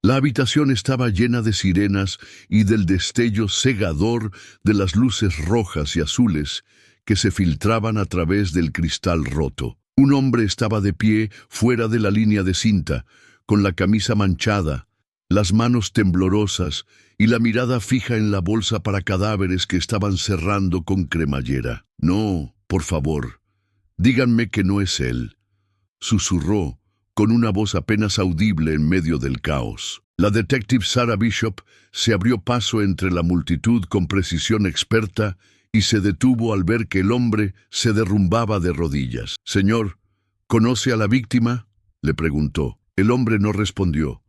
La habitación estaba llena de sirenas y del destello cegador de las luces rojas y azules que se filtraban a través del cristal roto. Un hombre estaba de pie fuera de la línea de cinta, con la camisa manchada, las manos temblorosas y la mirada fija en la bolsa para cadáveres que estaban cerrando con cremallera. «No, por favor, díganme que no es él», susurró, con una voz apenas audible en medio del caos. La detective Sarah Bishop se abrió paso entre la multitud con precisión experta y se detuvo al ver que el hombre se derrumbaba de rodillas. «Señor, ¿conoce a la víctima?», le preguntó. El hombre no respondió.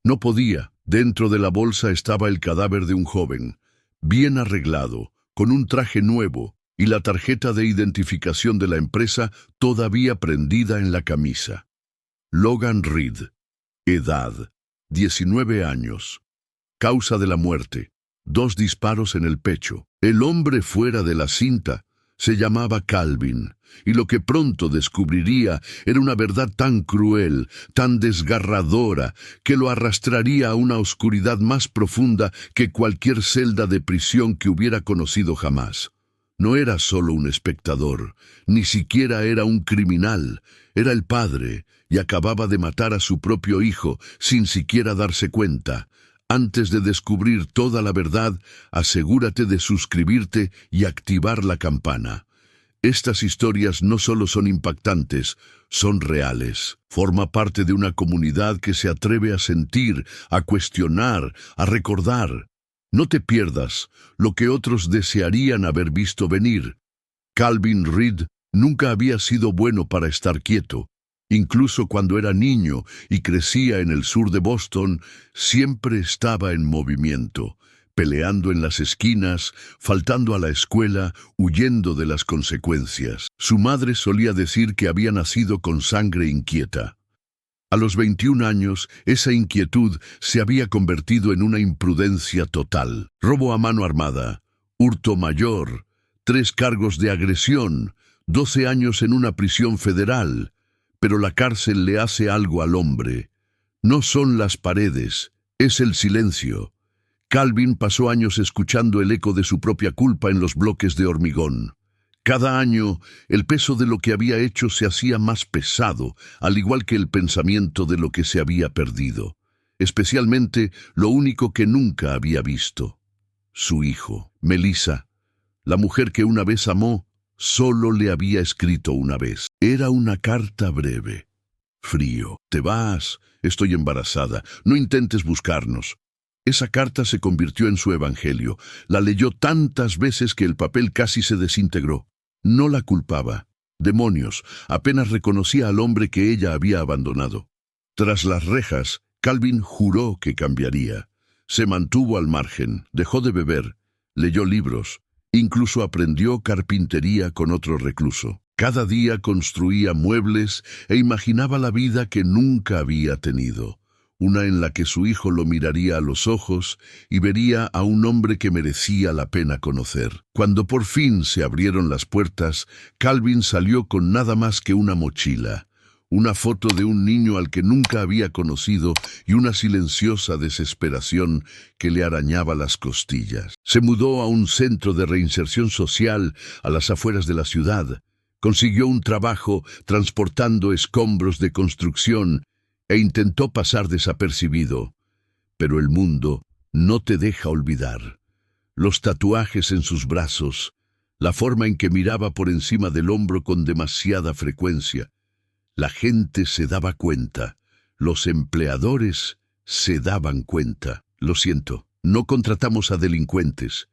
No podía. Dentro de la bolsa estaba el cadáver de un joven, bien arreglado, con un traje nuevo y la tarjeta de identificación de la empresa todavía prendida en la camisa. Logan Reed. Edad: 19 años. Causa de la muerte: 2 disparos en el pecho. El hombre fuera de la cinta se llamaba Calvin, y lo que pronto descubriría era una verdad tan cruel, tan desgarradora, que lo arrastraría a una oscuridad más profunda que cualquier celda de prisión que hubiera conocido jamás. No era solo un espectador, ni siquiera era un criminal, era el padre, y acababa de matar a su propio hijo sin siquiera darse cuenta. Antes de descubrir toda la verdad, asegúrate de suscribirte y activar la campana. Estas historias no solo son impactantes, son reales. Forma parte de una comunidad que se atreve a sentir, a cuestionar, a recordar. No te pierdas lo que otros desearían haber visto venir. Calvin Reed nunca había sido bueno para estar quieto. Incluso cuando era niño y crecía en el sur de Boston, siempre estaba en movimiento, peleando en las esquinas, faltando a la escuela, huyendo de las consecuencias. Su madre solía decir que había nacido con sangre inquieta. A los 21 años, esa inquietud se había convertido en una imprudencia total. Robo a mano armada, hurto mayor, 3 cargos de agresión, 12 años en una prisión federal. Pero la cárcel le hace algo al hombre. No son las paredes, es el silencio. Calvin pasó años escuchando el eco de su propia culpa en los bloques de hormigón. Cada año, el peso de lo que había hecho se hacía más pesado, al igual que el pensamiento de lo que se había perdido. Especialmente lo único que nunca había visto. Su hijo, Melissa, la mujer que una vez amó, solo le había escrito una vez. Era una carta breve. Frío. «Te vas. Estoy embarazada. No intentes buscarnos». Esa carta se convirtió en su evangelio. La leyó tantas veces que el papel casi se desintegró. No la culpaba. Demonios, apenas reconocía al hombre que ella había abandonado. Tras las rejas, Calvin juró que cambiaría. Se mantuvo al margen, dejó de beber, leyó libros. Incluso aprendió carpintería con otro recluso. Cada día construía muebles e imaginaba la vida que nunca había tenido. Una en la que su hijo lo miraría a los ojos y vería a un hombre que merecía la pena conocer. Cuando por fin se abrieron las puertas, Calvin salió con nada más que una mochila, una foto de un niño al que nunca había conocido y una silenciosa desesperación que le arañaba las costillas. Se mudó a un centro de reinserción social a las afueras de la ciudad. Consiguió un trabajo transportando escombros de construcción e intentó pasar desapercibido. Pero el mundo no te deja olvidar. Los tatuajes en sus brazos, la forma en que miraba por encima del hombro con demasiada frecuencia. La gente se daba cuenta, los empleadores se daban cuenta. «Lo siento, no contratamos a delincuentes»,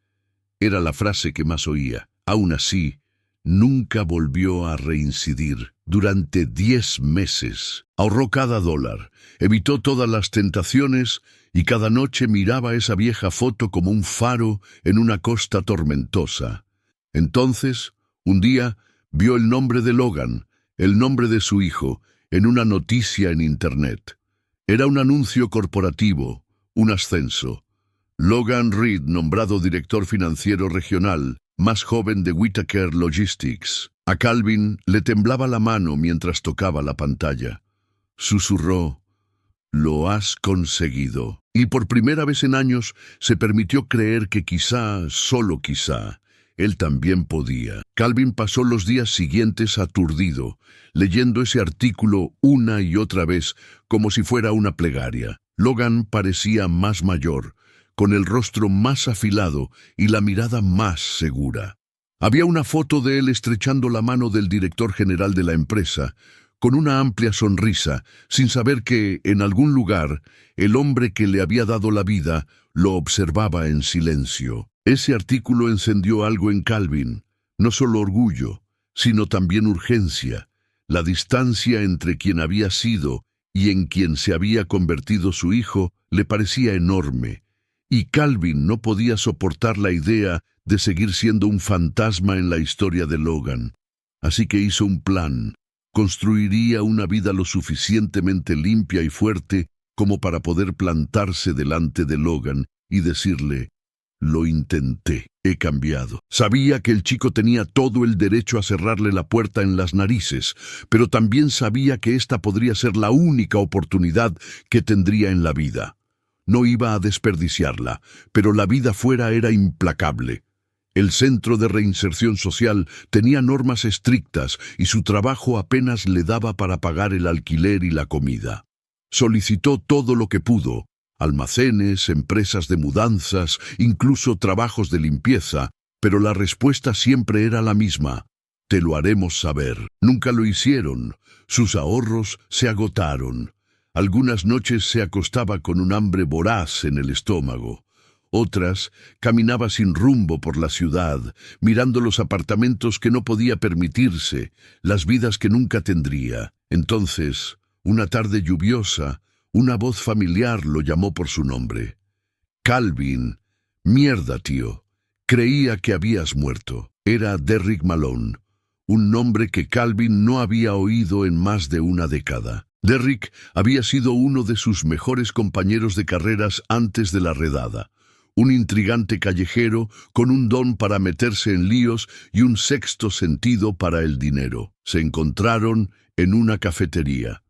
era la frase que más oía. Aún así, nunca volvió a reincidir. Durante 10 meses, ahorró cada dólar, evitó todas las tentaciones y cada noche miraba esa vieja foto como un faro en una costa tormentosa. Entonces, un día, vio el nombre de Logan, el nombre de su hijo, en una noticia en Internet. Era un anuncio corporativo, un ascenso. Logan Reed, nombrado director financiero regional, más joven de Whitaker Logistics. A Calvin le temblaba la mano mientras tocaba la pantalla. Susurró: Lo has conseguido. Y por primera vez en años se permitió creer que quizá, solo quizá, él también podía. Calvin pasó los días siguientes aturdido, leyendo ese artículo una y otra vez como si fuera una plegaria. Logan parecía más mayor, con el rostro más afilado y la mirada más segura. Había una foto de él estrechando la mano del director general de la empresa, con una amplia sonrisa, sin saber que, en algún lugar, el hombre que le había dado la vida lo observaba en silencio. Ese artículo encendió algo en Calvin, no solo orgullo, sino también urgencia. La distancia entre quien había sido y en quien se había convertido su hijo le parecía enorme, y Calvin no podía soportar la idea de seguir siendo un fantasma en la historia de Logan. Así que hizo un plan. Construiría una vida lo suficientemente limpia y fuerte como para poder plantarse delante de Logan y decirle: lo intenté, he cambiado. Sabía que el chico tenía todo el derecho a cerrarle la puerta en las narices, pero también sabía que esta podría ser la única oportunidad que tendría en la vida. No iba a desperdiciarla, pero la vida fuera era implacable. El Centro de Reinserción Social tenía normas estrictas y su trabajo apenas le daba para pagar el alquiler y la comida. Solicitó todo lo que pudo: almacenes, empresas de mudanzas, incluso trabajos de limpieza, pero la respuesta siempre era la misma: te lo haremos saber. Nunca lo hicieron. Sus ahorros se agotaron. Algunas noches se acostaba con un hambre voraz en el estómago. Otras caminaba sin rumbo por la ciudad, mirando los apartamentos que no podía permitirse, las vidas que nunca tendría. Entonces, una tarde lluviosa, una voz familiar lo llamó por su nombre. Calvin. Mierda, tío. Creía que habías muerto. Era Derrick Malone, un nombre que Calvin no había oído en más de una década. Derrick había sido uno de sus mejores compañeros de carreras antes de la redada. Un intrigante callejero con un don para meterse en líos y un sexto sentido para el dinero. Se encontraron en una cafetería.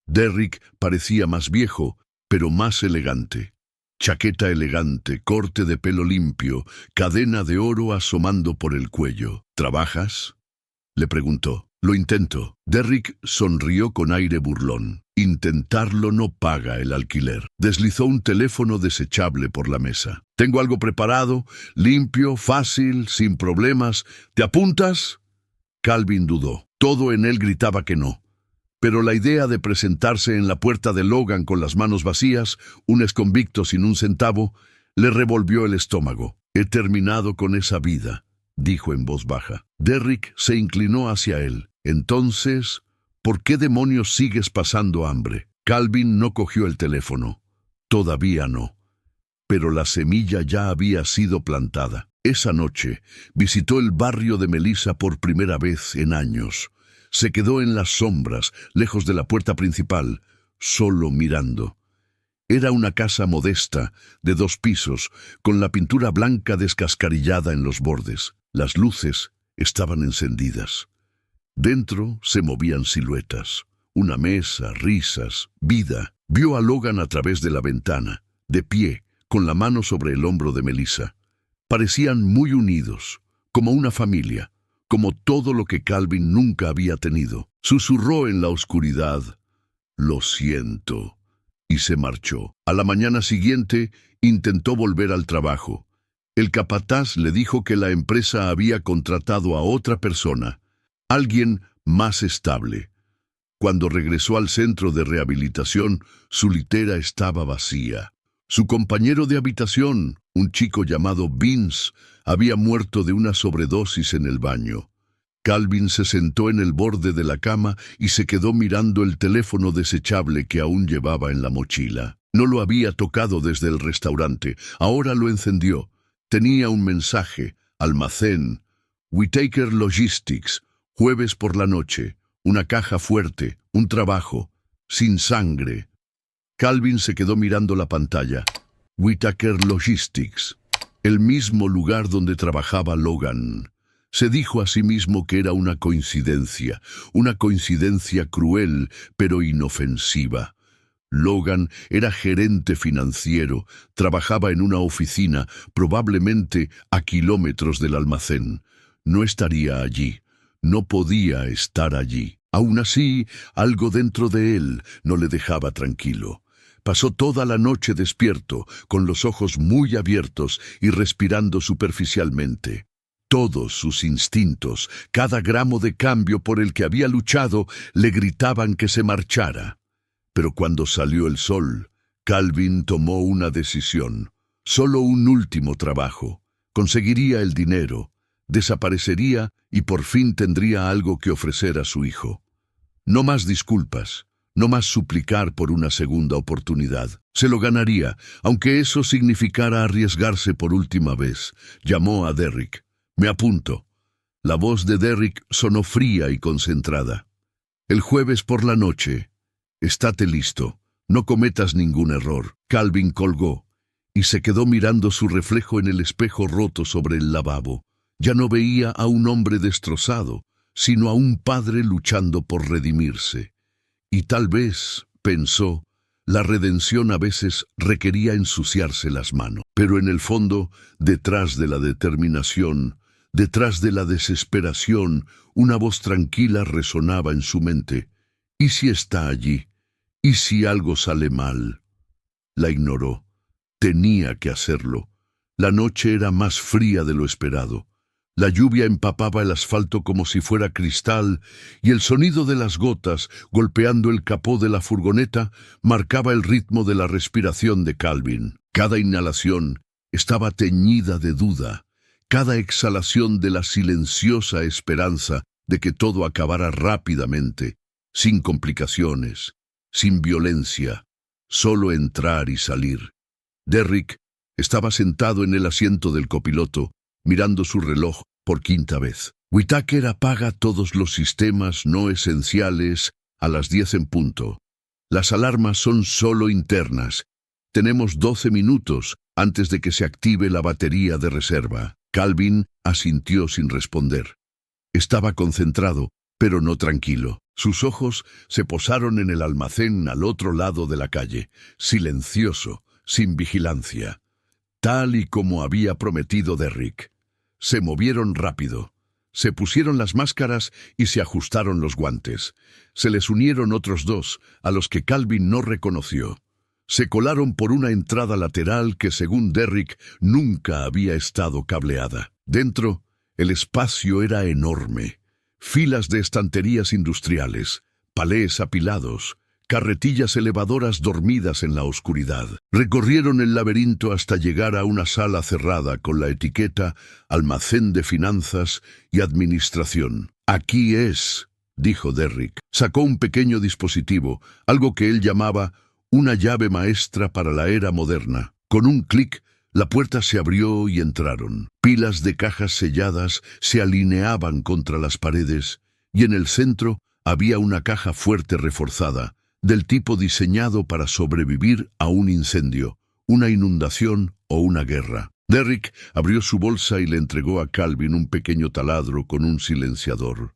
Derrick parecía más viejo, pero más elegante. Chaqueta elegante, corte de pelo limpio, cadena de oro asomando por el cuello. ¿Trabajas?, le preguntó. Lo intento. Derrick sonrió con aire burlón. Intentarlo no paga el alquiler. Deslizó un teléfono desechable por la mesa. Tengo algo preparado, limpio, fácil, sin problemas. ¿Te apuntas? Calvin dudó. Todo en él gritaba que no. Pero la idea de presentarse en la puerta de Logan con las manos vacías, un exconvicto sin un centavo, le revolvió el estómago. He terminado con esa vida, dijo en voz baja. Derrick se inclinó hacia él. Entonces, ¿por qué demonios sigues pasando hambre? Calvin no cogió el teléfono. Todavía no. Pero la semilla ya había sido plantada. Esa noche visitó el barrio de Melissa por primera vez en años. Se quedó en las sombras, lejos de la puerta principal, solo mirando. Era una casa modesta, de 2 pisos, con la pintura blanca descascarillada en los bordes. Las luces estaban encendidas. Dentro se movían siluetas. Una mesa, risas, vida. Vio a Logan a través de la ventana, de pie, con la mano sobre el hombro de Melissa. Parecían muy unidos, como una familia, como todo lo que Calvin nunca había tenido. Susurró en la oscuridad: lo siento, y se marchó. A la mañana siguiente intentó volver al trabajo. El capataz le dijo que la empresa había contratado a otra persona, alguien más estable. Cuando regresó al centro de rehabilitación, su litera estaba vacía. Su compañero de habitación, un chico llamado Vince, había muerto de una sobredosis en el baño. Calvin se sentó en el borde de la cama y se quedó mirando el teléfono desechable que aún llevaba en la mochila. No lo había tocado desde el restaurante. Ahora lo encendió. Tenía un mensaje: almacén, Whitaker Logistics, jueves por la noche, una caja fuerte, un trabajo, sin sangre. Calvin se quedó mirando la pantalla. Whitaker Logistics, el mismo lugar donde trabajaba Logan. Se dijo a sí mismo que era una coincidencia cruel pero inofensiva. Logan era gerente financiero, trabajaba en una oficina, probablemente a kilómetros del almacén. No estaría allí, no podía estar allí. Aún así, algo dentro de él no le dejaba tranquilo. Pasó toda la noche despierto, con los ojos muy abiertos y respirando superficialmente. Todos sus instintos, cada gramo de cambio por el que había luchado, le gritaban que se marchara. Pero cuando salió el sol, Calvin tomó una decisión. Solo un último trabajo. Conseguiría el dinero, desaparecería y por fin tendría algo que ofrecer a su hijo. No más disculpas. No más suplicar por una segunda oportunidad. Se lo ganaría, aunque eso significara arriesgarse por última vez. Llamó a Derrick. «Me apunto». La voz de Derrick sonó fría y concentrada. «El jueves por la noche. Estate listo. No cometas ningún error». Calvin colgó y se quedó mirando su reflejo en el espejo roto sobre el lavabo. Ya no veía a un hombre destrozado, sino a un padre luchando por redimirse. Y tal vez, pensó, la redención a veces requería ensuciarse las manos. Pero en el fondo, detrás de la determinación, detrás de la desesperación, una voz tranquila resonaba en su mente. ¿Y si está allí? ¿Y si algo sale mal? La ignoró. Tenía que hacerlo. La noche era más fría de lo esperado. La lluvia empapaba el asfalto como si fuera cristal, y el sonido de las gotas golpeando el capó de la furgoneta marcaba el ritmo de la respiración de Calvin. Cada inhalación estaba teñida de duda, cada exhalación de la silenciosa esperanza de que todo acabara rápidamente, sin complicaciones, sin violencia, solo entrar y salir. Derrick estaba sentado en el asiento del copiloto, mirando su reloj por quinta vez. Whitaker apaga todos los sistemas no esenciales a las 10 en punto. Las alarmas son solo internas. Tenemos 12 minutos antes de que se active la batería de reserva. Calvin asintió sin responder. Estaba concentrado, pero no tranquilo. Sus ojos se posaron en el almacén al otro lado de la calle, silencioso, sin vigilancia, tal y como había prometido Derrick. Se movieron rápido. Se pusieron las máscaras y se ajustaron los guantes. Se les unieron otros dos, a los que Calvin no reconoció. Se colaron por una entrada lateral que, según Derrick, nunca había estado cableada. Dentro, el espacio era enorme. Filas de estanterías industriales, palés apilados, carretillas elevadoras dormidas en la oscuridad. Recorrieron el laberinto hasta llegar a una sala cerrada con la etiqueta «Almacén de Finanzas y Administración». «Aquí es», dijo Derrick. Sacó un pequeño dispositivo, algo que él llamaba «una llave maestra para la era moderna». Con un clic, la puerta se abrió y entraron. Pilas de cajas selladas se alineaban contra las paredes, y en el centro había una caja fuerte reforzada, del tipo diseñado para sobrevivir a un incendio, una inundación o una guerra. Derrick abrió su bolsa y le entregó a Calvin un pequeño taladro con un silenciador.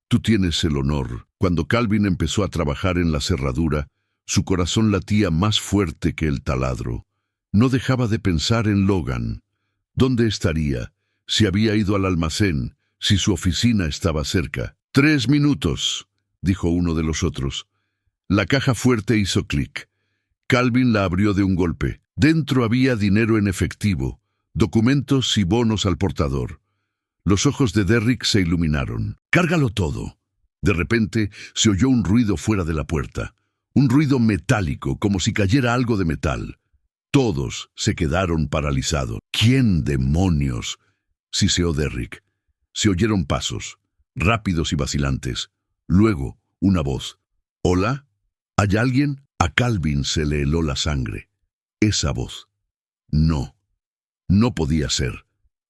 «Tú tienes el honor». Cuando Calvin empezó a trabajar en la cerradura, su corazón latía más fuerte que el taladro. No dejaba de pensar en Logan. ¿Dónde estaría? Si había ido al almacén, si su oficina estaba cerca. «3 minutos», dijo uno de los otros. La caja fuerte hizo clic. Calvin la abrió de un golpe. Dentro había dinero en efectivo, documentos y bonos al portador. Los ojos de Derrick se iluminaron. «Cárgalo todo». De repente se oyó un ruido fuera de la puerta. Un ruido metálico, como si cayera algo de metal. Todos se quedaron paralizados. «¿Quién demonios?», siseó Derrick. Se oyeron pasos, rápidos y vacilantes. Luego, una voz. «¿Hola? ¿Hay alguien?». A Calvin se le heló la sangre. Esa voz. No. No podía ser.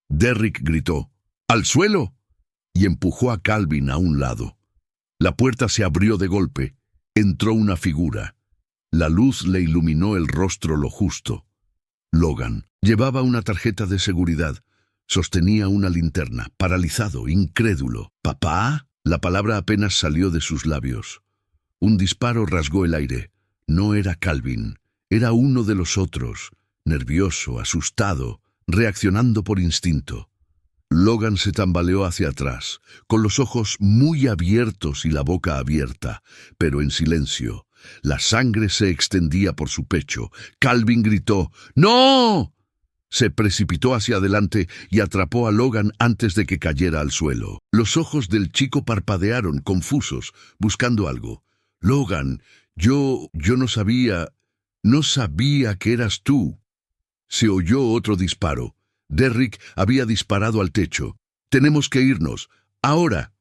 Derrick gritó. «¡Al suelo!», y empujó a Calvin a un lado. La puerta se abrió de golpe. Entró una figura. La luz le iluminó el rostro lo justo. Logan. Llevaba una tarjeta de seguridad. Sostenía una linterna, paralizado, incrédulo. «¿Papá?». La palabra apenas salió de sus labios. Un disparo rasgó el aire. No era Calvin, era uno de los otros, nervioso, asustado, reaccionando por instinto. Logan se tambaleó hacia atrás, con los ojos muy abiertos y la boca abierta, pero en silencio. La sangre se extendía por su pecho. Calvin gritó, ¡No! Se precipitó hacia adelante y atrapó a Logan antes de que cayera al suelo. Los ojos del chico parpadearon, confusos, buscando algo. Logan, yo no sabía que eras tú. Se oyó otro disparo. Derrick había disparado al techo. Tenemos que irnos, ahora.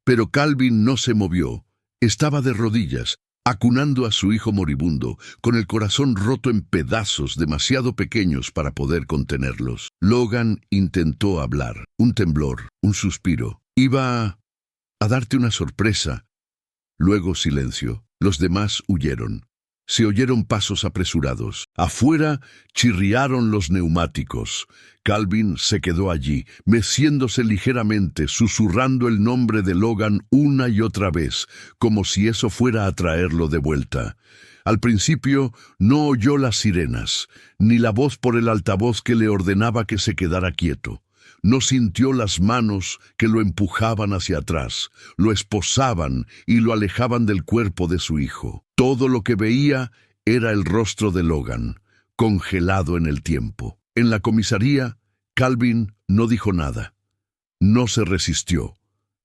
Pero Calvin no se movió. Estaba de rodillas, acunando a su hijo moribundo, con el corazón roto en pedazos demasiado pequeños para poder contenerlos. Logan intentó hablar. Un temblor, un suspiro. Iba a darte una sorpresa. Luego silencio. Los demás huyeron. Se oyeron pasos apresurados. Afuera chirriaron los neumáticos. Calvin se quedó allí, meciéndose ligeramente, susurrando el nombre de Logan una y otra vez, como si eso fuera a traerlo de vuelta. Al principio no oyó las sirenas, ni la voz por el altavoz que le ordenaba que se quedara quieto. No sintió las manos que lo empujaban hacia atrás, lo esposaban y lo alejaban del cuerpo de su hijo. Todo lo que veía era el rostro de Logan, congelado en el tiempo. En la comisaría, Calvin no dijo nada. No se resistió.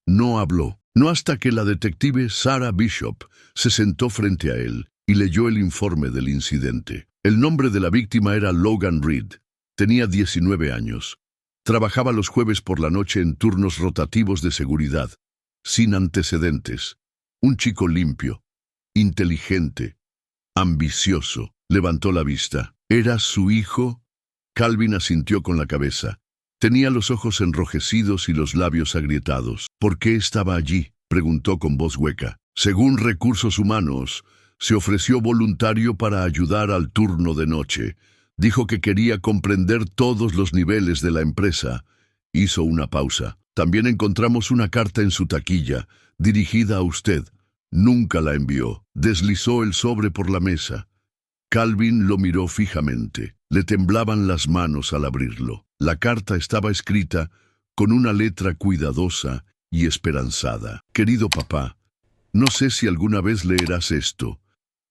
No habló. No hasta que la detective Sarah Bishop se sentó frente a él y leyó el informe del incidente. El nombre de la víctima era Logan Reed. Tenía 19 años. Trabajaba los jueves por la noche en turnos rotativos de seguridad, sin antecedentes. Un chico limpio, inteligente, ambicioso. Levantó la vista. ¿Era su hijo? Calvin asintió con la cabeza. Tenía los ojos enrojecidos y los labios agrietados. ¿Por qué estaba allí?, preguntó con voz hueca. Según Recursos Humanos, se ofreció voluntario para ayudar al turno de noche. Dijo que quería comprender todos los niveles de la empresa. Hizo una pausa. También encontramos una carta en su taquilla, dirigida a usted. Nunca la envió. Deslizó el sobre por la mesa. Calvin lo miró fijamente. Le temblaban las manos al abrirlo. La carta estaba escrita con una letra cuidadosa y esperanzada. Querido papá, no sé si alguna vez leerás esto.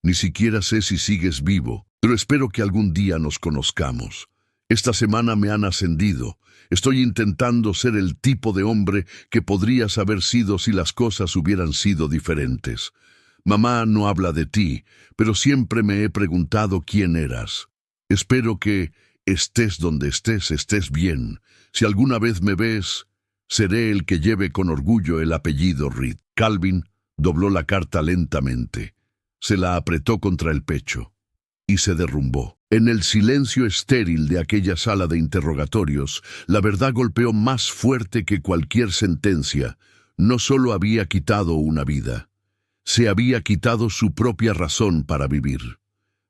Ni siquiera sé si sigues vivo, pero espero que algún día nos conozcamos. Esta semana me han ascendido. Estoy intentando ser el tipo de hombre que podrías haber sido si las cosas hubieran sido diferentes. Mamá no habla de ti, pero siempre me he preguntado quién eras. Espero que, estés donde estés bien. Si alguna vez me ves, seré el que lleve con orgullo el apellido Reed. Calvin dobló la carta lentamente. Se la apretó contra el pecho y se derrumbó. En el silencio estéril de aquella sala de interrogatorios, la verdad golpeó más fuerte que cualquier sentencia. No solo había quitado una vida, se había quitado su propia razón para vivir.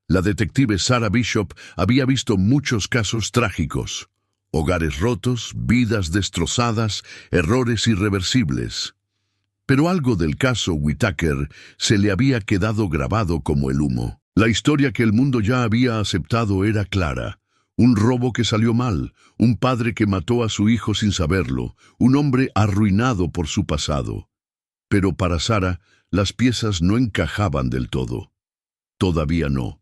La detective Sarah Bishop había visto muchos casos trágicos. Hogares rotos, vidas destrozadas, errores irreversibles. Pero algo del caso Whitaker se le había quedado grabado como el humo. La historia que el mundo ya había aceptado era clara. Un robo que salió mal, un padre que mató a su hijo sin saberlo, un hombre arruinado por su pasado. Pero para Sarah, las piezas no encajaban del todo. Todavía no.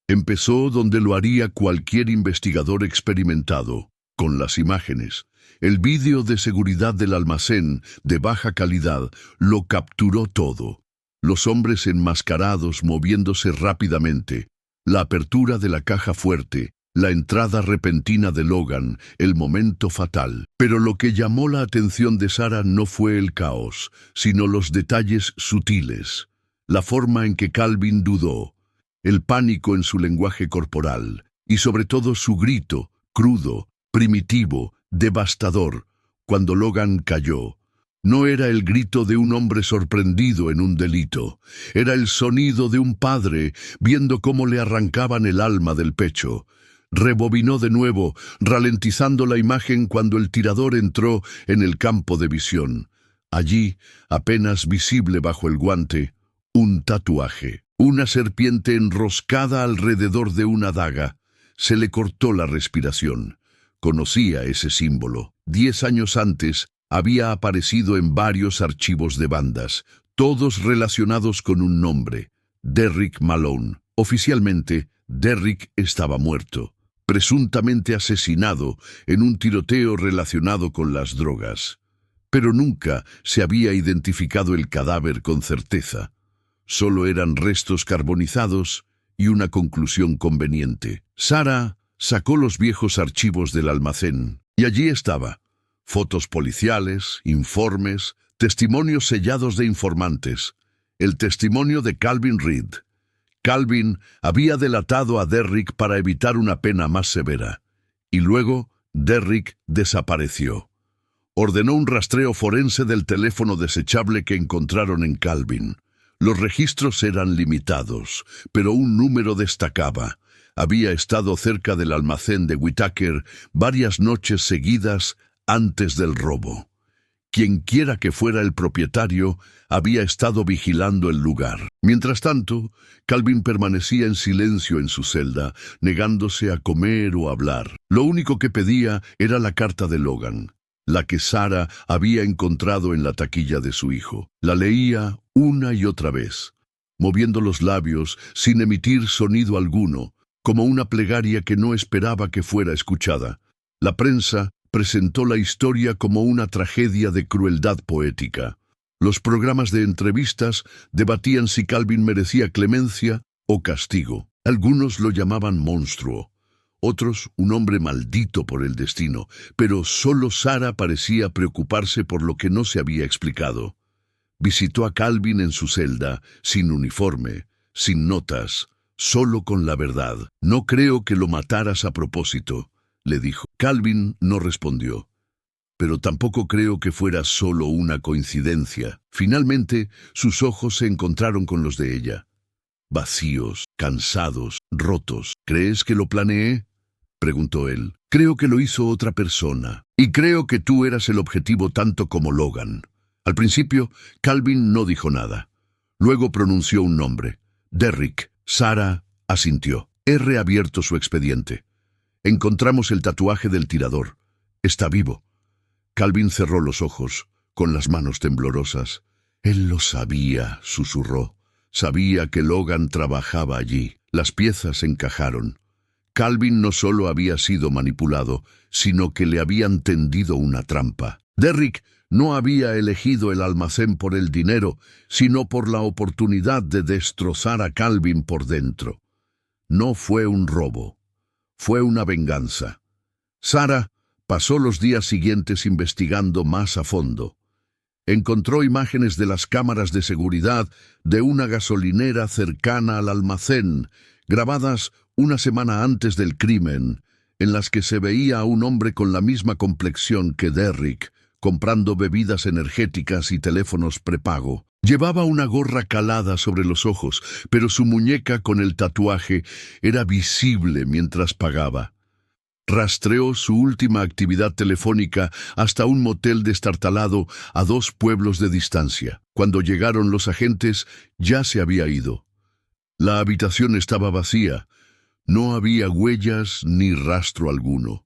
Empezó donde lo haría cualquier investigador experimentado, con las imágenes. El vídeo de seguridad del almacén, de baja calidad, lo capturó todo. Los hombres enmascarados moviéndose rápidamente, la apertura de la caja fuerte, la entrada repentina de Logan, el momento fatal. Pero lo que llamó la atención de Sarah no fue el caos, sino los detalles sutiles. La forma en que Calvin dudó, el pánico en su lenguaje corporal, y sobre todo su grito, crudo, primitivo, devastador, cuando Logan cayó. No era el grito de un hombre sorprendido en un delito, era el sonido de un padre viendo cómo le arrancaban el alma del pecho. Rebobinó de nuevo, ralentizando la imagen cuando el tirador entró en el campo de visión. Allí, apenas visible bajo el guante, un tatuaje. Una serpiente enroscada alrededor de una daga. Se le cortó la respiración. Conocía ese símbolo. 10 años antes había aparecido en varios archivos de bandas, todos relacionados con un nombre: Derrick Malone. Oficialmente, Derrick estaba muerto, presuntamente asesinado en un tiroteo relacionado con las drogas. Pero nunca se había identificado el cadáver con certeza. Solo eran restos carbonizados y una conclusión conveniente. Sarah sacó los viejos archivos del almacén y allí estaba: fotos policiales, informes, testimonios sellados de informantes. El testimonio de Calvin Reed. Calvin había delatado a Derrick para evitar una pena más severa. Y luego, Derrick desapareció. Ordenó un rastreo forense del teléfono desechable que encontraron en Calvin. Los registros eran limitados, pero un número destacaba: había estado cerca del almacén de Whitaker varias noches seguidas antes del robo. Quienquiera que fuera el propietario, había estado vigilando el lugar. Mientras tanto, Calvin permanecía en silencio en su celda, negándose a comer o hablar. Lo único que pedía era la carta de Logan, la que Sarah había encontrado en la taquilla de su hijo. La leía una y otra vez, moviendo los labios sin emitir sonido alguno, como una plegaria que no esperaba que fuera escuchada. La prensa presentó la historia como una tragedia de crueldad poética. Los programas de entrevistas debatían si Calvin merecía clemencia o castigo. Algunos lo llamaban monstruo, otros un hombre maldito por el destino, pero solo Sarah parecía preocuparse por lo que no se había explicado. Visitó a Calvin en su celda, sin uniforme, sin notas, solo con la verdad. «No creo que lo mataras a propósito», le dijo. Calvin no respondió. «Pero tampoco creo que fuera solo una coincidencia». Finalmente, sus ojos se encontraron con los de ella. Vacíos, cansados, rotos. «¿Crees que lo planeé?», preguntó él. «Creo que lo hizo otra persona. Y creo que tú eras el objetivo tanto como Logan». Al principio, Calvin no dijo nada. Luego pronunció un nombre: Derrick. Sarah asintió. «He reabierto su expediente. Encontramos el tatuaje del tirador. Está vivo». Calvin cerró los ojos, con las manos temblorosas. «Él lo sabía», susurró. «Sabía que Logan trabajaba allí». Las piezas encajaron. Calvin no solo había sido manipulado, sino que le habían tendido una trampa. Derrick no había elegido el almacén por el dinero, sino por la oportunidad de destrozar a Calvin por dentro. No fue un robo. Fue una venganza. Sarah pasó los días siguientes investigando más a fondo. Encontró imágenes de las cámaras de seguridad de una gasolinera cercana al almacén, grabadas una semana antes del crimen, en las que se veía a un hombre con la misma complexión que Derrick, comprando bebidas energéticas y teléfonos prepago. Llevaba una gorra calada sobre los ojos, pero su muñeca con el tatuaje era visible mientras pagaba. Rastreó su última actividad telefónica hasta un motel destartalado a 2 pueblos de distancia. Cuando llegaron los agentes, ya se había ido. La habitación estaba vacía. No había huellas ni rastro alguno,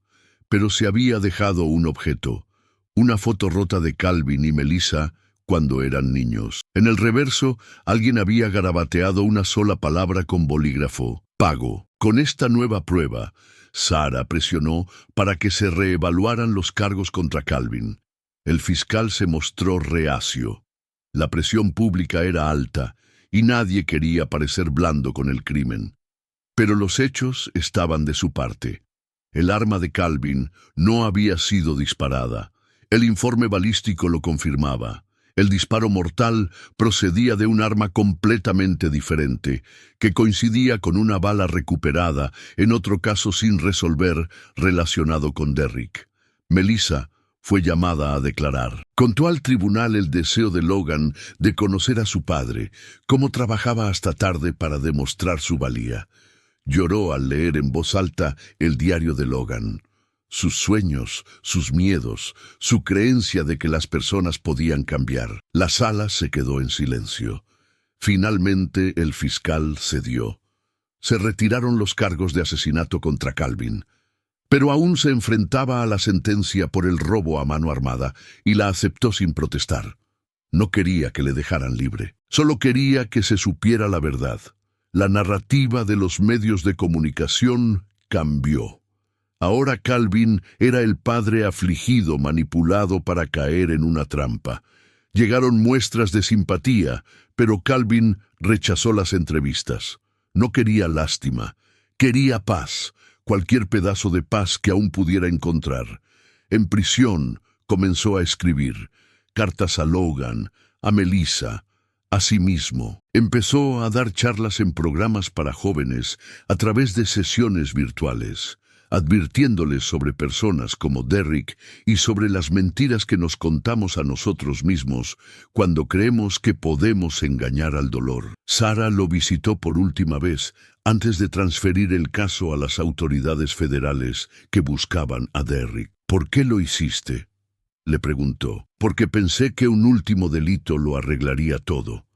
pero se había dejado un objeto: una foto rota de Calvin y Melissa cuando eran niños. En el reverso, alguien había garabateado una sola palabra con bolígrafo: pago. Con esta nueva prueba, Sarah presionó para que se reevaluaran los cargos contra Calvin. El fiscal se mostró reacio. La presión pública era alta y nadie quería parecer blando con el crimen. Pero los hechos estaban de su parte. El arma de Calvin no había sido disparada. El informe balístico lo confirmaba. El disparo mortal procedía de un arma completamente diferente, que coincidía con una bala recuperada en otro caso sin resolver relacionado con Derrick. Melissa fue llamada a declarar. Contó al tribunal el deseo de Logan de conocer a su padre, cómo trabajaba hasta tarde para demostrar su valía. Lloró al leer en voz alta el diario de Logan. Sus sueños, sus miedos, su creencia de que las personas podían cambiar. La sala se quedó en silencio. Finalmente el fiscal cedió. Se retiraron los cargos de asesinato contra Calvin, pero aún se enfrentaba a la sentencia por el robo a mano armada y la aceptó sin protestar. No quería que le dejaran libre, solo quería que se supiera la verdad. La narrativa de los medios de comunicación cambió. Ahora Calvin era el padre afligido manipulado para caer en una trampa. Llegaron muestras de simpatía, pero Calvin rechazó las entrevistas. No quería lástima, quería paz, cualquier pedazo de paz que aún pudiera encontrar. En prisión comenzó a escribir cartas a Logan, a Melissa, a sí mismo. Empezó a dar charlas en programas para jóvenes a través de sesiones virtuales, advirtiéndoles sobre personas como Derrick y sobre las mentiras que nos contamos a nosotros mismos cuando creemos que podemos engañar al dolor. Sarah lo visitó por última vez antes de transferir el caso a las autoridades federales que buscaban a Derrick. ¿Por qué lo hiciste?, le preguntó. Porque pensé que un último delito lo arreglaría todo,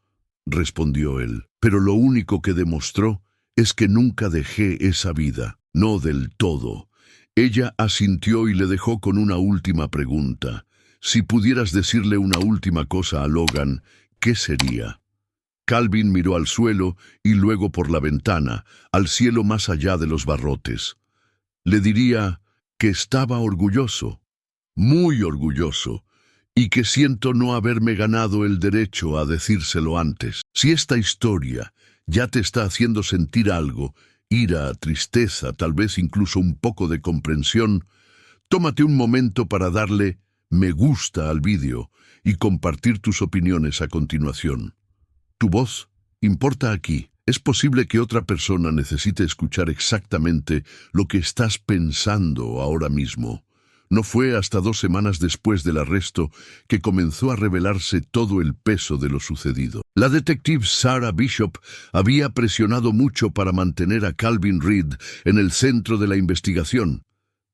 respondió él. Pero lo único que demostró es que nunca dejé esa vida. No del todo. Ella asintió y le dejó con una última pregunta. Si pudieras decirle una última cosa a Logan, ¿qué sería? Calvin miró al suelo y luego por la ventana, al cielo más allá de los barrotes. Le diría que estaba orgulloso, muy orgulloso, y que siento no haberme ganado el derecho a decírselo antes. Si esta historia ya te está haciendo sentir algo, ira, tristeza, tal vez incluso un poco de comprensión, tómate un momento para darle me gusta al vídeo y compartir tus opiniones a continuación. Tu voz importa aquí. Es posible que otra persona necesite escuchar exactamente lo que estás pensando ahora mismo. No fue hasta 2 semanas después del arresto que comenzó a revelarse todo el peso de lo sucedido. La detective Sarah Bishop había presionado mucho para mantener a Calvin Reed en el centro de la investigación.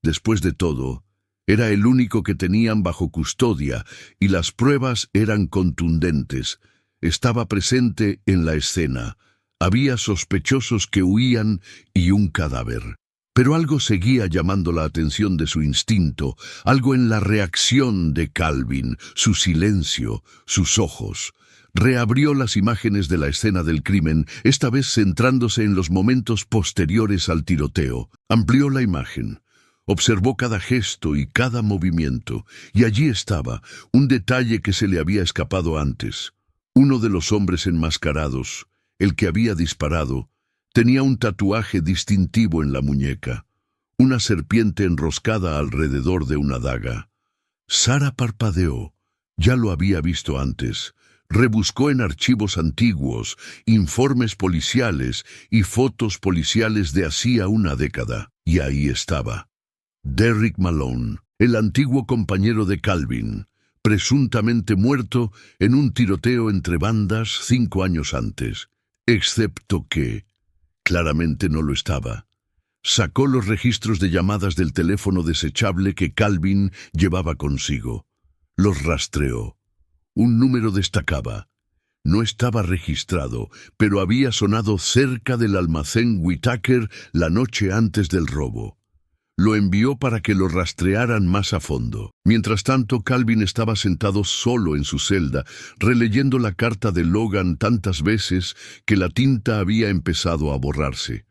Después de todo, era el único que tenían bajo custodia y las pruebas eran contundentes. Estaba presente en la escena. Había sospechosos que huían y un cadáver. Pero algo seguía llamando la atención de su instinto, algo en la reacción de Calvin, su silencio, sus ojos. Reabrió las imágenes de la escena del crimen, esta vez centrándose en los momentos posteriores al tiroteo. Amplió la imagen, observó cada gesto y cada movimiento, y allí estaba, un detalle que se le había escapado antes. Uno de los hombres enmascarados, el que había disparado, tenía un tatuaje distintivo en la muñeca, una serpiente enroscada alrededor de una daga. Sarah parpadeó. Ya lo había visto antes. Rebuscó en archivos antiguos, informes policiales y fotos policiales de hacía una década. Y ahí estaba. Derrick Malone, el antiguo compañero de Calvin, presuntamente muerto en un tiroteo entre bandas 5 años antes. Excepto que claramente no lo estaba. Sacó los registros de llamadas del teléfono desechable que Calvin llevaba consigo. Los rastreó. Un número destacaba. No estaba registrado, pero había sonado cerca del almacén Whitaker la noche antes del robo. Lo envió para que lo rastrearan más a fondo. Mientras tanto, Calvin estaba sentado solo en su celda, releyendo la carta de Logan tantas veces que la tinta había empezado a borrarse.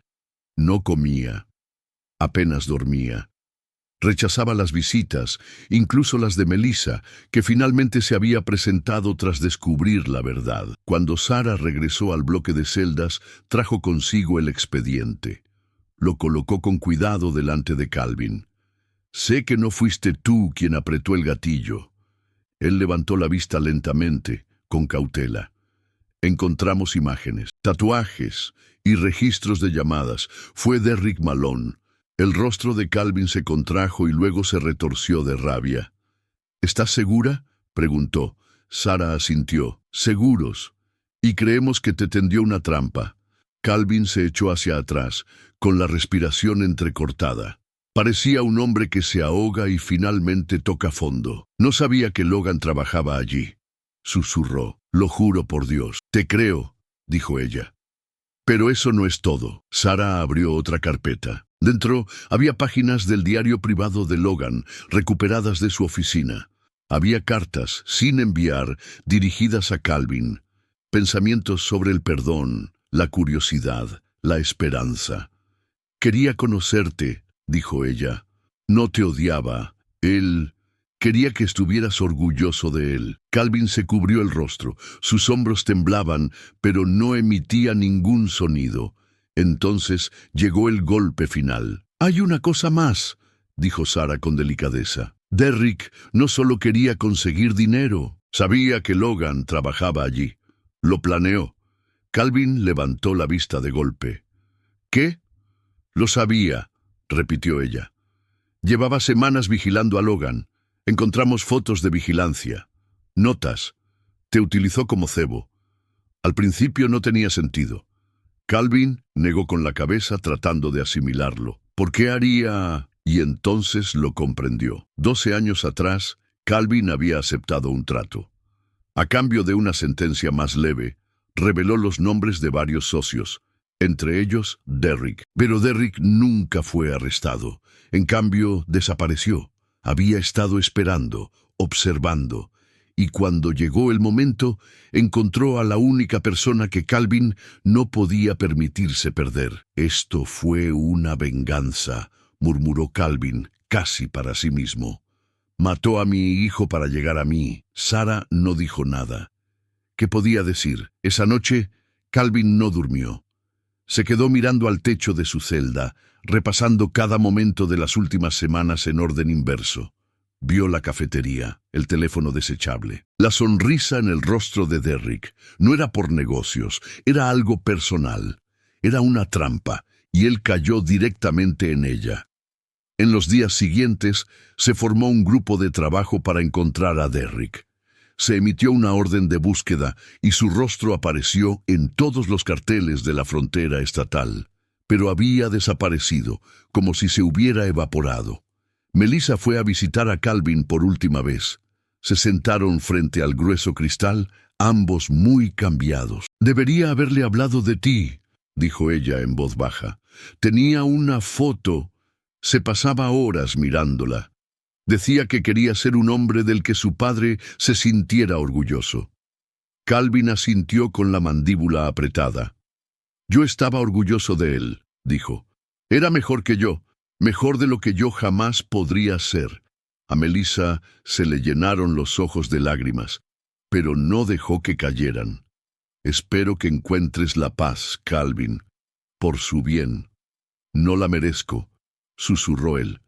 No comía. Apenas dormía. Rechazaba las visitas, incluso las de Melissa, que finalmente se había presentado tras descubrir la verdad. Cuando Sarah regresó al bloque de celdas, trajo consigo el expediente. Lo colocó con cuidado delante de Calvin. Sé que no fuiste tú quien apretó el gatillo. Él levantó la vista lentamente, con cautela. Encontramos imágenes, tatuajes y registros de llamadas. Fue Derrick Malone. El rostro de Calvin se contrajo y luego se retorció de rabia. ¿Estás segura?, preguntó. Sarah asintió. Seguros. Y creemos que te tendió una trampa. Calvin se echó hacia atrás, con la respiración entrecortada. Parecía un hombre que se ahoga y finalmente toca fondo. No sabía que Logan trabajaba allí. Susurró. Lo juro por Dios. Te creo. dijo ella. Pero eso no es todo. Sara abrió otra carpeta. Dentro había páginas del diario privado de Logan, recuperadas de su oficina. Había cartas, sin enviar, dirigidas a Calvin. Pensamientos sobre el perdón, la curiosidad, la esperanza. Quería conocerte, dijo ella. No te odiaba. Él quería que estuvieras orgulloso de él. Calvin se cubrió el rostro. Sus hombros temblaban, pero no emitía ningún sonido. Entonces llegó el golpe final. «Hay una cosa más», dijo Sara con delicadeza. Derrick no solo quería conseguir dinero. Sabía que Logan trabajaba allí. Lo planeó. Calvin levantó la vista de golpe. «¿Qué?» «Lo sabía», repitió ella. «Llevaba semanas vigilando a Logan. Encontramos fotos de vigilancia. Notas. Te utilizó como cebo. Al principio no tenía sentido». Calvin negó con la cabeza tratando de asimilarlo. ¿Por qué haría...? Y entonces lo comprendió. 12 años atrás, Calvin había aceptado un trato. A cambio de una sentencia más leve, reveló los nombres de varios socios, entre ellos Derrick. Pero Derrick nunca fue arrestado. En cambio, desapareció. Había estado esperando, observando, y cuando llegó el momento, encontró a la única persona que Calvin no podía permitirse perder. «Esto fue una venganza», murmuró Calvin, casi para sí mismo. «Mató a mi hijo para llegar a mí». Sara no dijo nada. ¿Qué podía decir? Esa noche, Calvin no durmió. Se quedó mirando al techo de su celda, repasando cada momento de las últimas semanas en orden inverso. Vio la cafetería, el teléfono desechable. La sonrisa en el rostro de Derrick no era por negocios, era algo personal. Era una trampa, y él cayó directamente en ella. En los días siguientes, se formó un grupo de trabajo para encontrar a Derrick. Se emitió una orden de búsqueda y su rostro apareció en todos los carteles de la frontera estatal. Pero había desaparecido, como si se hubiera evaporado. Melissa fue a visitar a Calvin por última vez. Se sentaron frente al grueso cristal, ambos muy cambiados. «Debería haberle hablado de ti», dijo ella en voz baja. «Tenía una foto. Se pasaba horas mirándola. Decía que quería ser un hombre del que su padre se sintiera orgulloso». Calvin asintió con la mandíbula apretada. «Yo estaba orgulloso de él», dijo. «Era mejor que yo. Mejor de lo que yo jamás podría ser». A Melissa se le llenaron los ojos de lágrimas, pero no dejó que cayeran. «Espero que encuentres la paz, Calvin, por su bien». «No la merezco», susurró él.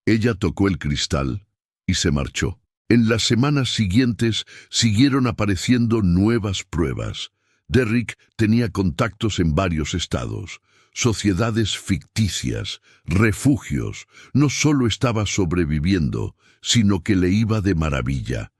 Ella tocó el cristal y se marchó. En las semanas siguientes siguieron apareciendo nuevas pruebas. Derrick tenía contactos en varios estados. Sociedades ficticias, refugios. No solo estaba sobreviviendo, sino que le iba de maravilla.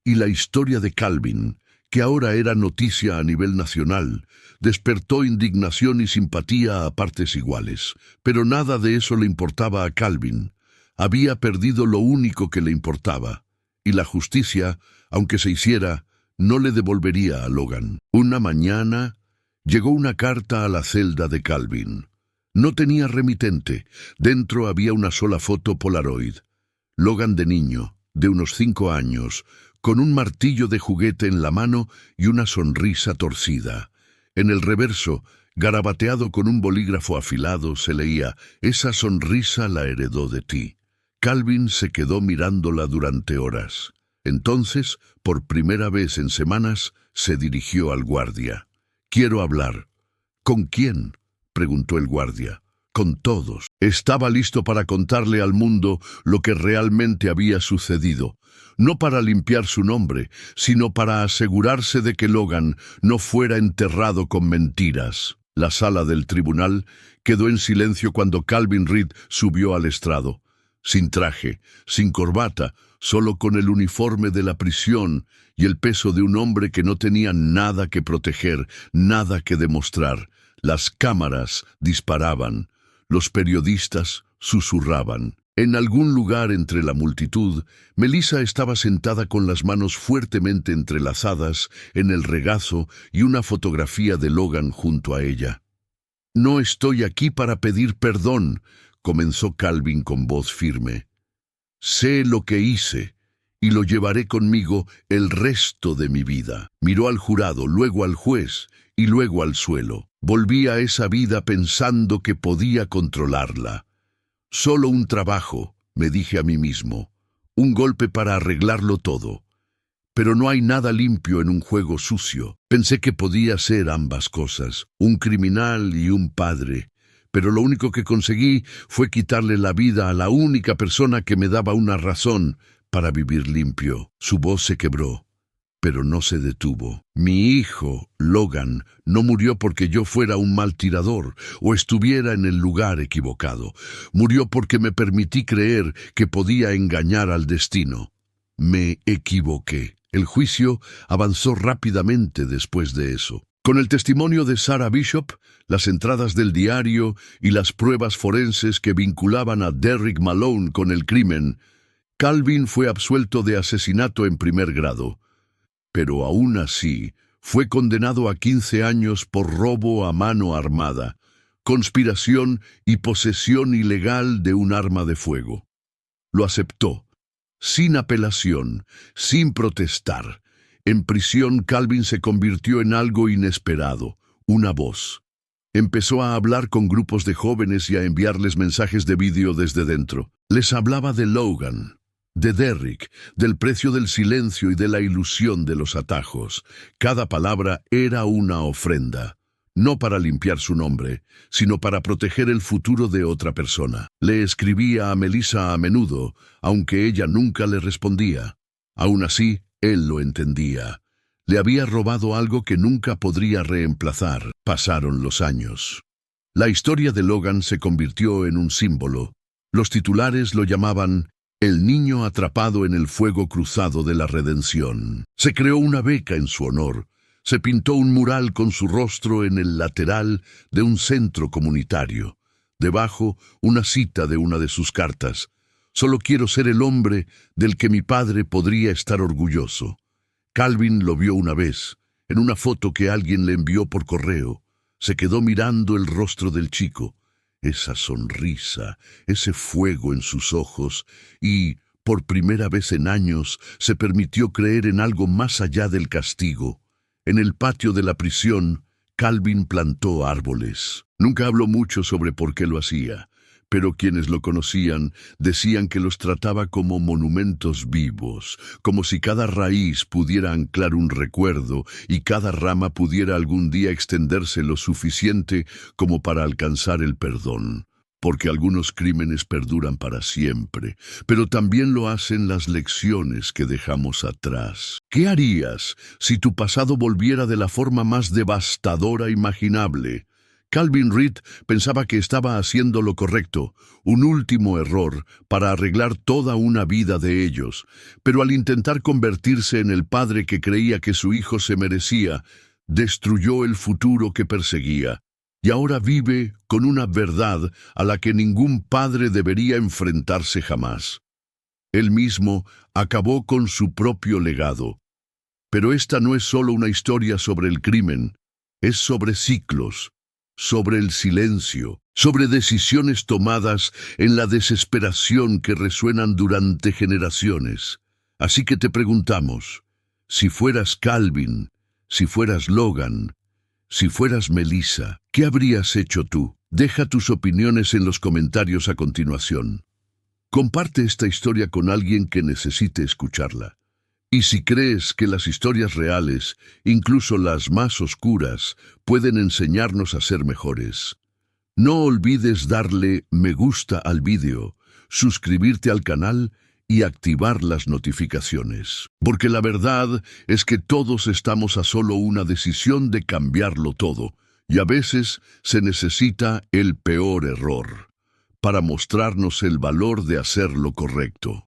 Y la historia de Calvin, que ahora era noticia a nivel nacional, despertó indignación y simpatía a partes iguales. Pero nada de eso le importaba a Calvin. Había perdido lo único que le importaba, y la justicia, aunque se hiciera, no le devolvería a Logan. Una mañana llegó una carta a la celda de Calvin. No tenía remitente. Dentro había una sola foto Polaroid. Logan de niño, de unos 5 años, con un martillo de juguete en la mano y una sonrisa torcida. En el reverso, garabateado con un bolígrafo afilado, se leía: «Esa sonrisa la heredó de ti». Calvin se quedó mirándola durante horas. Entonces, por primera vez en semanas, se dirigió al guardia. «Quiero hablar». «¿Con quién?», preguntó el guardia. «Con todos». Estaba listo para contarle al mundo lo que realmente había sucedido, no para limpiar su nombre, sino para asegurarse de que Logan no fuera enterrado con mentiras. La sala del tribunal quedó en silencio cuando Calvin Reed subió al estrado. Sin traje, sin corbata, solo con el uniforme de la prisión y el peso de un hombre que no tenía nada que proteger, nada que demostrar. Las cámaras disparaban, los periodistas susurraban. En algún lugar entre la multitud, Melissa estaba sentada con las manos fuertemente entrelazadas en el regazo y una fotografía de Logan junto a ella. «No estoy aquí para pedir perdón», comenzó Calvin con voz firme. «Sé lo que hice y lo llevaré conmigo el resto de mi vida». Miró al jurado, luego al juez y luego al suelo. Volví a esa vida pensando que podía controlarla. «Solo un trabajo», me dije a mí mismo, «un golpe para arreglarlo todo». Pero no hay nada limpio en un juego sucio. Pensé que podía ser ambas cosas, un criminal y un padre. Pero lo único que conseguí fue quitarle la vida a la única persona que me daba una razón para vivir limpio. Su voz se quebró, pero no se detuvo. Mi hijo, Logan, no murió porque yo fuera un mal tirador o estuviera en el lugar equivocado. Murió porque me permití creer que podía engañar al destino. Me equivoqué. El juicio avanzó rápidamente después de eso. Con el testimonio de Sarah Bishop, las entradas del diario y las pruebas forenses que vinculaban a Derrick Malone con el crimen, Calvin fue absuelto de asesinato en primer grado. Pero aún así, fue condenado a 15 años por robo a mano armada, conspiración y posesión ilegal de un arma de fuego. Lo aceptó. Sin apelación, sin protestar. En prisión, Calvin se convirtió en algo inesperado, una voz. Empezó a hablar con grupos de jóvenes y a enviarles mensajes de vídeo desde dentro. Les hablaba de Logan, de Derrick, del precio del silencio y de la ilusión de los atajos. Cada palabra era una ofrenda. No para limpiar su nombre, sino para proteger el futuro de otra persona. Le escribía a Melissa a menudo, aunque ella nunca le respondía. Aún así, él lo entendía. Le había robado algo que nunca podría reemplazar. Pasaron los años. La historia de Logan se convirtió en un símbolo. Los titulares lo llamaban «El niño atrapado en el fuego cruzado de la redención». Se creó una beca en su honor. Se pintó un mural con su rostro en el lateral de un centro comunitario. Debajo, una cita de una de sus cartas. «Solo quiero ser el hombre del que mi padre podría estar orgulloso». Calvin lo vio una vez, en una foto que alguien le envió por correo. Se quedó mirando el rostro del chico, esa sonrisa, ese fuego en sus ojos, y, por primera vez en años, se permitió creer en algo más allá del castigo. En el patio de la prisión, Calvin plantó árboles. Nunca habló mucho sobre por qué lo hacía, pero quienes lo conocían decían que los trataba como monumentos vivos, como si cada raíz pudiera anclar un recuerdo y cada rama pudiera algún día extenderse lo suficiente como para alcanzar el perdón. Porque algunos crímenes perduran para siempre, pero también lo hacen las lecciones que dejamos atrás. ¿Qué harías si tu pasado volviera de la forma más devastadora imaginable? Calvin Reed pensaba que estaba haciendo lo correcto, un último error para arreglar toda una vida de ellos, pero al intentar convertirse en el padre que creía que su hijo se merecía, destruyó el futuro que perseguía. Y ahora vive con una verdad a la que ningún padre debería enfrentarse jamás. Él mismo acabó con su propio legado. Pero esta no es solo una historia sobre el crimen, es sobre ciclos, sobre el silencio, sobre decisiones tomadas en la desesperación que resuenan durante generaciones. Así que te preguntamos, si fueras Calvin, si fueras Logan, si fueras Melissa, ¿qué habrías hecho tú? Deja tus opiniones en los comentarios a continuación. Comparte esta historia con alguien que necesite escucharla. Y si crees que las historias reales, incluso las más oscuras, pueden enseñarnos a ser mejores, no olvides darle me gusta al vídeo, suscribirte al canal y activar las notificaciones. Porque la verdad es que todos estamos a solo una decisión de cambiarlo todo, y a veces se necesita el peor error para mostrarnos el valor de hacer lo correcto.